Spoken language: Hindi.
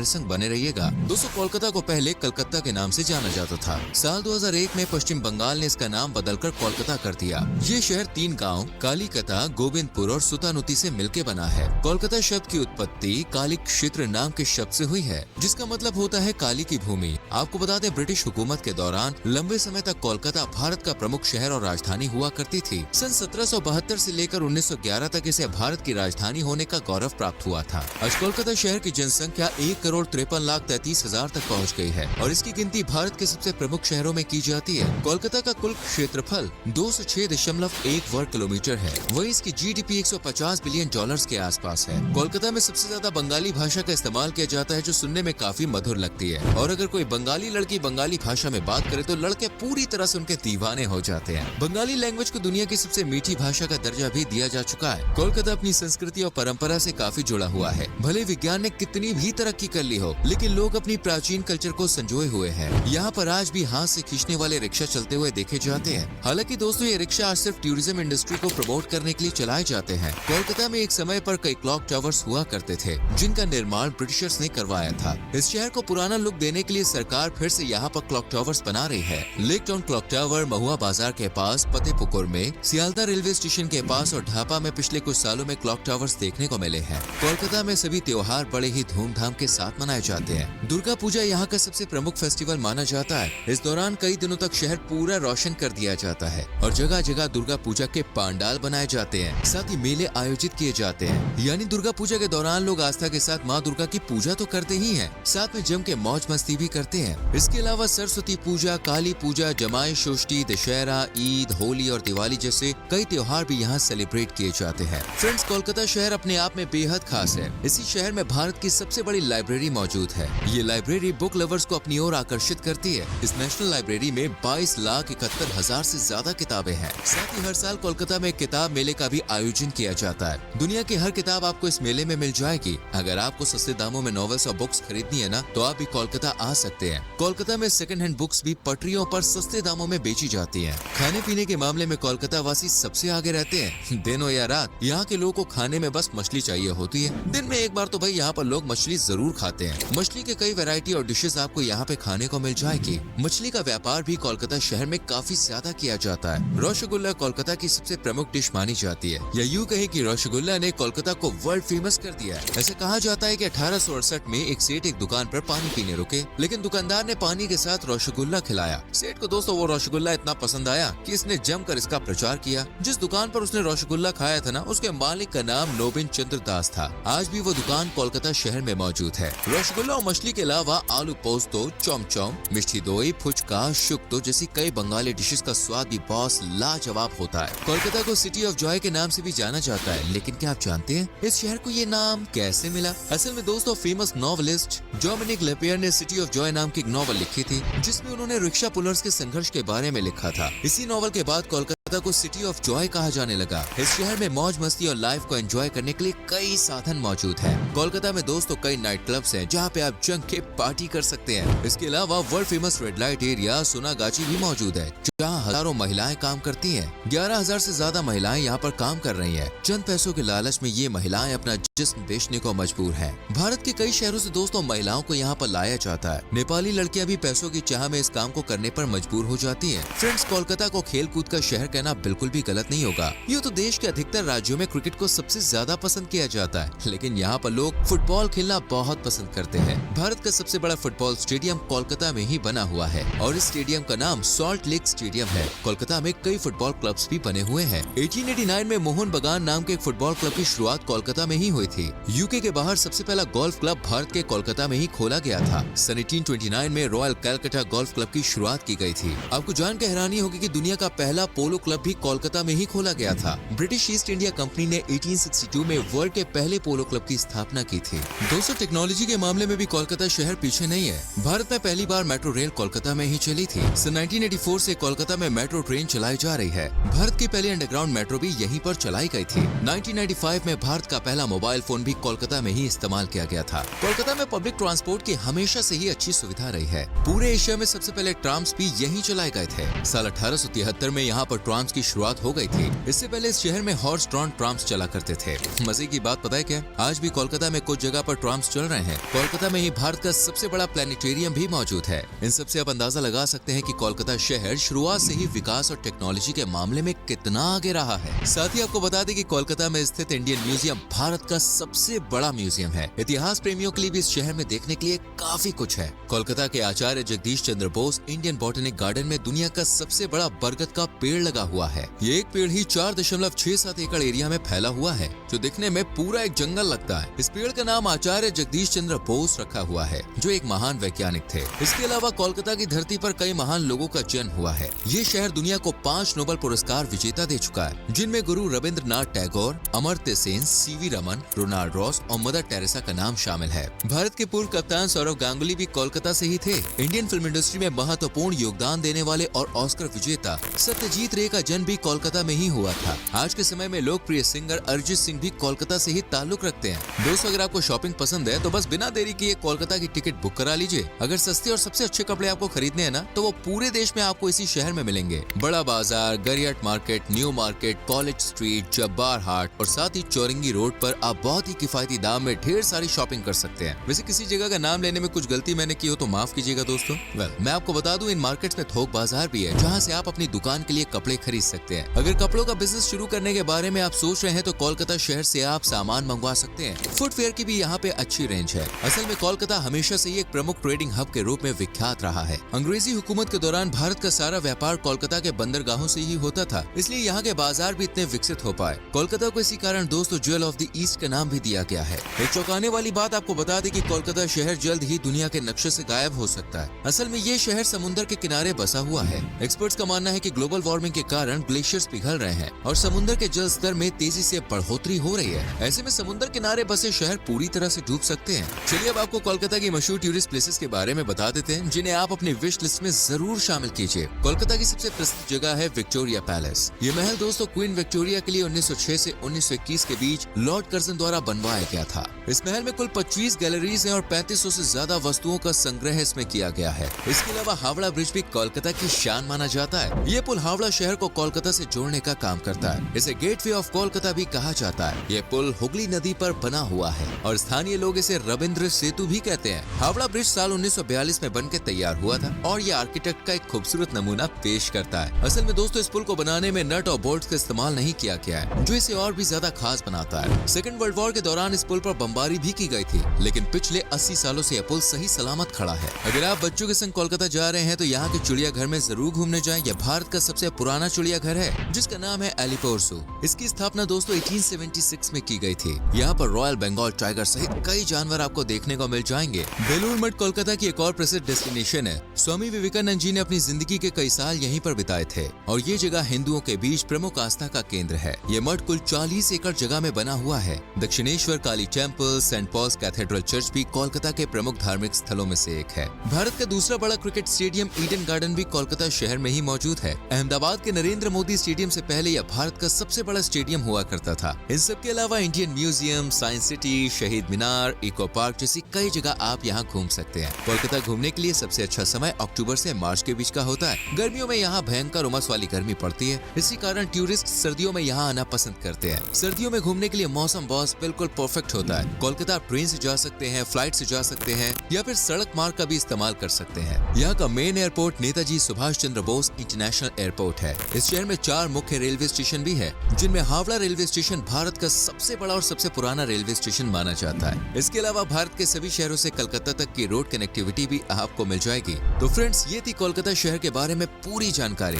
संग बने रहिएगा। दोस्तों, कोलकाता को पहले कलकत्ता के नाम से जाना जाता था। साल 2001 में पश्चिम बंगाल ने इसका नाम बदलकर कोलकाता कर दिया। ये शहर 3 गाँव कालिकता, गोविंदपुर और सुतानुती से मिलकर बना है। कोलकाता शब्द की उत्पत्ति काली क्षेत्र नाम के शब्द से हुई है, जिसका मतलब होता है काली की भूमि। आपको बता दें, ब्रिटिश हुकूमत के दौरान लंबे समय तक कोलकाता भारत का प्रमुख शहर और राजधानी हुआ करती थी। सन 1772 से लेकर 1911 तक इसे भारत की राजधानी होने का गौरव प्राप्त हुआ था। आज कोलकाता शहर की जनसंख्या 1,53,33,000 तक पहुंच गई है और इसकी गिनती भारत के सबसे प्रमुख शहरों में की जाती है। कोलकाता का कुल क्षेत्रफल 206.1 वर्ग किलोमीटर है। वही इसकी GDP 150 बिलियन डॉलर्स के आसपास है। कोलकाता में सबसे ज्यादा बंगाली भाषा का इस्तेमाल किया जाता है, जो सुनने में काफी मधुर लगती है। और अगर कोई बंगाली लड़की बंगाली भाषा में बात करे तो लड़के पूरी तरह से उनके दीवाने हो जाते हैं। बंगाली लैंग्वेज को दुनिया की सबसे मीठी भाषा का दर्जा भी दिया जा चुका है। कोलकाता अपनी संस्कृति और परंपरा से काफी जुड़ा हुआ है। भले विज्ञान ने कितनी भी तरक्की कर ली हो, लेकिन लोग अपनी प्राचीन कल्चर को संजोए हुए हैं। यहाँ पर आज भी हाथ से खींचने वाले रिक्शा चलते हुए देखे जाते हैं। हालांकि दोस्तों, ये रिक्शा आज सिर्फ टूरिज्म इंडस्ट्री को प्रमोट करने के लिए चलाए जाते हैं। कोलकाता में एक समय पर कई क्लॉक टावर्स हुआ करते थे, जिनका निर्माण ब्रिटिशर्स ने करवाया था। इस शहर को पुराना लुक देने के लिए सरकार फिर से यहाँ पर क्लॉक टावर्स बना रही है। लेक टाउन क्लॉक टावर महुआ बाजार के पास, फतेहपुकुर में, सियालदा रेलवे स्टेशन के पास और ढापा में पिछले कुछ सालों में क्लॉक टावर्स देखने को मिले हैं। कोलकाता में सभी त्योहार बड़े ही धूमधाम के साथ मनाए जाते हैं। दुर्गा पूजा यहाँ का सबसे प्रमुख फेस्टिवल माना जाता है। इस दौरान कई दिनों तक शहर पूरा रोशन कर दिया जाता है और जगह जगह दुर्गा पूजा के पंडाल बनाए जाते हैं। साथ ही मेले आयोजित किए जाते हैं। यानी दुर्गा पूजा के दौरान लोग आस्था के साथ माँ दुर्गा की पूजा तो करते ही हैं, साथ में जम के मौज मस्ती भी करते हैं। इसके अलावा सरस्वती पूजा, काली पूजा, जमाई षष्ठी, दशहरा, ईद, होली और दिवाली जैसे कई त्योहार भी यहाँ सेलिब्रेट किए जाते हैं। फ्रेंड्स, कोलकाता शहर अपने आप में बेहद खास है। इसी शहर में भारत की सबसे बड़ी लाइब्रेरी मौजूद है। ये लाइब्रेरी बुक लवर्स को अपनी ओर आकर्षित करती है। इस नेशनल लाइब्रेरी में 22,71,000 से ज्यादा किताबें हैं। साथ ही हर साल कोलकाता में किताब मेले का भी आयोजन किया जाता है। दुनिया की हर किताब आपको इस मेले में मिल जाएगी। अगर आपको सस्ते दामों में नॉवेल्स और बुक्स खरीदनी है ना, तो आप भी कोलकाता आ सकते हैं। कोलकाता में सेकंड हैंड बुक्स भी पटरियों पर सस्ते दामों में बेची जाती हैं। खाने पीने के मामले में कोलकाता वासी सबसे आगे रहते हैं। दिन हो या रात, यहाँ के लोगों को खाने में बस मछली चाहिए होती है। दिन में एक बार तो भाई यहाँ पर लोग मछली जरूर खाते हैं। मछली के कई वैरायटी और डिशेस आपको यहाँ पे खाने को मिल जाएगी। मछली का व्यापार भी कोलकाता शहर में काफी ज्यादा किया जाता है। रसगुल्ला कोलकाता की सबसे प्रमुख डिश मानी जाती है, या यूँ कहे कि रसगुल्ला ने कोलकाता को वर्ल्ड फेमस कर दिया है। ऐसे कहा जाता है कि 1868 में एक सेठ एक दुकान पर पानी पीने रुके, लेकिन दुकानदार ने पानी के साथ रसगुल्ला खिलाया। सेठ को दोस्तों वो रसगुल्ला इतना पसंद आया कि इसने जमकर इसका प्रचार किया। जिस दुकान पर उसने रसगुल्ला खाया था ना, उसके मालिक का नाम नोबिन चंद्र दास था। आज भी वो दुकान कोलकाता शहर में मौजूद है। रसगुल्ला और मछली के अलावा आलू पोस्तो, चौमचौम, मिष्टी दोई, फुचका, शुक्तो जैसी कई बंगाली डिशेस का स्वाद भी बहुत लाजवाब होता है। कोलकाता को सिटी ऑफ जॉय के नाम से भी जाना जाता है, लेकिन क्या आप जानते हैं इस शहर को ये नाम कैसे मिला? असल में दोस्तों, फेमस नॉवेलिस्ट डोमिनिक लेपियर ने सिटी ऑफ जॉय नाम की एक नॉवल लिखी थी, जिसमें उन्होंने रिक्शा पुलर्स के संघर्ष के बारे में लिखा था। इसी नॉवल के बाद कोलकाता को सिटी ऑफ जॉय कहा जाने लगा। इस शहर में मौज मस्ती और लाइफ को एंजॉय करने के लिए कई साधन मौजूद हैं। कोलकाता में दोस्तों कई नाइट क्लब्स हैं, जहां पे आप जंग के पार्टी कर सकते हैं। इसके अलावा world famous red light area Sonagachi भी मौजूद है, जहां हजारों महिलाएं काम करती हैं। 11,000 से ज्यादा महिलाएं यहाँ पर काम कर रही हैं। चंद पैसों के लालच में ये महिलाएं अपना जिस्म बेचने को मजबूर हैं। भारत के कई शहरों से दोस्तों महिलाओं को यहाँ पर लाया जाता है। नेपाली लड़कियां भी पैसों की चाह में इस काम को करने पर मजबूर हो जाती हैं। फ्रेंड्स, कोलकाता को खेल कूद का शहर कहना बिल्कुल भी गलत नहीं होगा। यूँ तो देश के अधिकतर राज्यों में क्रिकेट को सबसे ज्यादा पसंद किया जाता है, लेकिन यहाँ पर लोग फुटबॉल खेलना बहुत पसंद करते हैं। भारत का सबसे बड़ा फुटबॉल स्टेडियम कोलकाता में ही बना हुआ है और इस स्टेडियम का नाम सॉल्ट लेक स्टेडियम है। कोलकाता में कई फुटबॉल क्लब्स भी बने हुए हैं। 1889 में मोहन बगान नाम के एक फुटबॉल क्लब की शुरुआत कोलकाता में ही हुई थी। यूके के बाहर सबसे पहला गोल्फ क्लब भारत के कोलकाता में ही खोला गया था। सन 1829 में रॉयल कैलकटा गोल्फ क्लब की शुरुआत की गई थी। आपको जान के हैरानी होगी कि दुनिया का पहला पोलो क्लब भी कोलकाता में ही खोला गया था। ब्रिटिश ईस्ट इंडिया कंपनी ने 1862 में वर्ल्ड के पहले पोलो क्लब की स्थापना की थी। दोस्तों, टेक्नोलॉजी के मामले में भी कोलकाता शहर पीछे नहीं है। भारत में पहली बार मेट्रो रेल कोलकाता में ही चली थी। सन 1984 से कोलकाता में मेट्रो ट्रेन चलाई जा रही है। भारत की पहली अंडरग्राउंड मेट्रो भी यहीं पर चलाई गई थी। 1995 में भारत का पहला मोबाइल मोबाइल फोन भी कोलकाता में ही इस्तेमाल किया गया था। कोलकाता में पब्लिक ट्रांसपोर्ट की हमेशा से ही अच्छी सुविधा रही है। पूरे एशिया में सबसे पहले ट्राम्स भी यहीं चलाए गए थे। साल 1873 में यहाँ पर ट्राम्स की शुरुआत हो गई थी। इससे पहले इस शहर में हॉर्स ड्रॉन ट्राम्स चला करते थे। मजे की बात पता है क्या? आज भी कोलकाता में कुछ जगह पर ट्राम्स चल रहे हैं। कोलकाता में ही भारत का सबसे बड़ा प्लेनेटेरियम भी मौजूद है। इन सबसे आप अंदाजा लगा सकते हैं कि कोलकाता शहर शुरुआत से ही विकास और टेक्नोलॉजी के मामले में कितना आगे रहा है। साथ ही आपको बता दें कि कोलकाता में स्थित इंडियन म्यूजियम भारत का सबसे बड़ा म्यूजियम है। इतिहास प्रेमियों के लिए भी इस शहर में देखने के लिए काफी कुछ है। कोलकाता के आचार्य Jagdish Chandra Bose Indian botanic garden में दुनिया का सबसे बड़ा बरगद का पेड़ लगा हुआ है। ये एक पेड़ ही 4.67 एकड़ एरिया में फैला हुआ है, जो दिखने में पूरा एक जंगल लगता है। इस पेड़ का नाम आचार्य जगदीश चंद्र बोस रखा हुआ है, जो एक महान वैज्ञानिक थे। इसके अलावा कोलकाता की धरती पर कई महान लोगों का जन्म हुआ है। ये शहर दुनिया को 5 नोबेल पुरस्कार विजेता दे चुका है, जिनमें गुरु रविंद्रनाथ टैगोर, अमर्त्य सेन, सीवी रमन, रोनाल्ड रॉस और मदर टेरेसा का नाम शामिल है। भारत के पूर्व कप्तान सौरव गांगुली भी कोलकाता से ही थे। इंडियन फिल्म इंडस्ट्री में महत्वपूर्ण योगदान देने वाले और ऑस्कर विजेता सत्यजीत रे का जन्म भी कोलकाता में ही हुआ था। आज के समय में लोकप्रिय सिंगर अरिजीत सिंह भी कोलकाता से ही ताल्लुक रखते हैं। दोस्तों, अगर आपको शॉपिंग पसंद है तो बस बिना देरी किए कोलकाता की टिकट बुक करा लीजिए। अगर सस्ते और सबसे अच्छे कपड़े आपको खरीदने हैं ना, तो वो पूरे देश में आपको इसी शहर में मिलेंगे। Bara Bazar, Gariahat market, new market, college street, Jabbar Haat और साथ ही चौरंगी रोड पर आप बहुत ही किफायती दाम में ढेर सारी शॉपिंग कर सकते हैं। वैसे किसी जगह का नाम लेने में कुछ गलती मैंने की हो तो माफ कीजिएगा दोस्तों। मैं आपको बता दूं, इन मार्केट्स में थोक बाजार भी है, जहां से आप अपनी दुकान के लिए कपड़े खरीद सकते हैं। अगर कपड़ों का बिजनेस शुरू करने के बारे में आप सोच रहे हैं तो कोलकाता शहर से आप सामान मंगवा सकते हैं। फुटवेयर की भी यहाँ पे अच्छी रेंज है। असल में कोलकाता हमेशा से ही एक प्रमुख ट्रेडिंग हब के रूप में विख्यात रहा है। अंग्रेजी हुकूमत के दौरान भारत का सारा व्यापार कोलकाता के बंदरगाहों से ही होता था, इसलिए यहाँ के बाजार भी इतने विकसित हो पाए। कोलकाता को इसी कारण दोस्तों ज्वेल ऑफ द ईस्ट का नाम भी दिया गया है। एक चौंकाने वाली बात आपको बता दें कि कोलकाता शहर जल्द ही दुनिया के नक्शे से गायब हो सकता है। असल में ये शहर समुद्र के किनारे बसा हुआ है। एक्सपर्ट्स का मानना है कि ग्लोबल वार्मिंग के कारण ग्लेशियर्स पिघल रहे हैं और समुद्र के जल स्तर में तेजी से बढ़ोतरी हो रही है। ऐसे में समुद्र किनारे बसे शहर पूरी तरह से डूब सकते हैं। चलिए अब आपको कोलकाता की मशहूर टूरिस्ट प्लेसेस के बारे में बता देते हैं, जिन्हें आप अपनी विश लिस्ट में जरूर शामिल कीजिए। कोलकाता की सबसे प्रसिद्ध जगह है विक्टोरिया पैलेस। ये महल दोस्तों क्वीन विक्टोरिया के लिए 1906 से 1921 के बीच लॉर्ड कर्जन द्वारा बनवाया गया था। इस महल में कुल 25 गैलरीज हैं और 3500 से ज्यादा वस्तुओं का संग्रह इसमें किया गया है। इसके अलावा हावड़ा ब्रिज भी कोलकाता की शान माना जाता है। ये पुल हावड़ा शहर को कोलकाता से जोड़ने का काम करता है। इसे गेटवे ऑफ कोलकाता भी कहा जाता है। ये पुल हुगली नदी पर बना हुआ है और स्थानीय लोग इसे रविंद्र सेतु भी कहते हैं। हावड़ा ब्रिज साल 1942 में बनकर तैयार हुआ था और ये आर्किटेक्ट का एक खूबसूरत नमूना पेश करता है। असल में दोस्तों, इस पुल को बनाने में नट और बोल्ट का इस्तेमाल नहीं किया गया है, जो इसे और भी ज्यादा खास बनाता है। सेकेंड वर्ल्ड वॉर के दौरान इस पुल पर बमबारी भी की गई थी, लेकिन पिछले 80 सालों से यह पुल सही सलामत खड़ा है। अगर आप बच्चों के संग कोलकाता जा रहे हैं तो यहाँ के चिड़ियाघर में जरूर घूमने जाएं। यह भारत का सबसे पुराना चिड़ियाघर है, जिसका नाम है एलिपोर ज़ू। इसकी स्थापना दोस्तों 1876 में की गई थी। यहाँ पर रॉयल बंगाल टाइगर सहित कई जानवर आपको देखने को मिल जाएंगे। बेलूर मठ कोलकाता की एक और प्रसिद्ध डेस्टिनेशन है। स्वामी विवेकानंद जी ने अपनी जिंदगी के कई साल यहीं पर बिताए थे और ये जगह हिंदुओं के बीच प्रमुख आस्था का केंद्र है। ये मठ कुल 40 एकड़ जगह में बना हुआ है। Dakshineswar Kali temple, saint Paul's cathedral church भी कोलकाता के प्रमुख धार्मिक स्थलों में से एक है। भारत का दूसरा बड़ा क्रिकेट स्टेडियम ईडन गार्डन भी कोलकाता शहर में ही मौजूद है। अहमदाबाद के नरेंद्र मोदी स्टेडियम से पहले यह भारत का सबसे बड़ा स्टेडियम हुआ करता था। इन सब के अलावा इंडियन म्यूजियम, साइंस सिटी, शहीद मीनार, इको पार्क जैसी कई जगह आप यहाँ घूम सकते हैं। कोलकाता घूमने के लिए सबसे अच्छा समय अक्टूबर से मार्च के बीच का होता है। गर्मियों में यहाँ भयंकर उमस वाली गर्मी पड़ती है, इसी कारण टूरिस्ट सर्दियों में यहाँ आना पसंद करते हैं। सर्दियों में घूमने के लिए मौसम बॉस बिल्कुल परफेक्ट होता है। कोलकाता ट्रेन से जा सकते हैं, फ्लाइट से जा सकते हैं या फिर सड़क मार्ग का भी इस्तेमाल कर सकते हैं। यहाँ का main airport Netaji Subhash Chandra Bose international airport है। इस शहर में 4 मुख्य रेलवे स्टेशन भी है, जिनमें हावड़ा रेलवे स्टेशन भारत का सबसे बड़ा और सबसे पुराना रेलवे स्टेशन माना जाता है। इसके अलावा भारत के सभी शहरों से कलकत्ता तक की रोड कनेक्टिविटी भी आपको मिल जाएगी। तो फ्रेंड्स, ये थी कोलकाता शहर के बारे में पूरी जानकारी।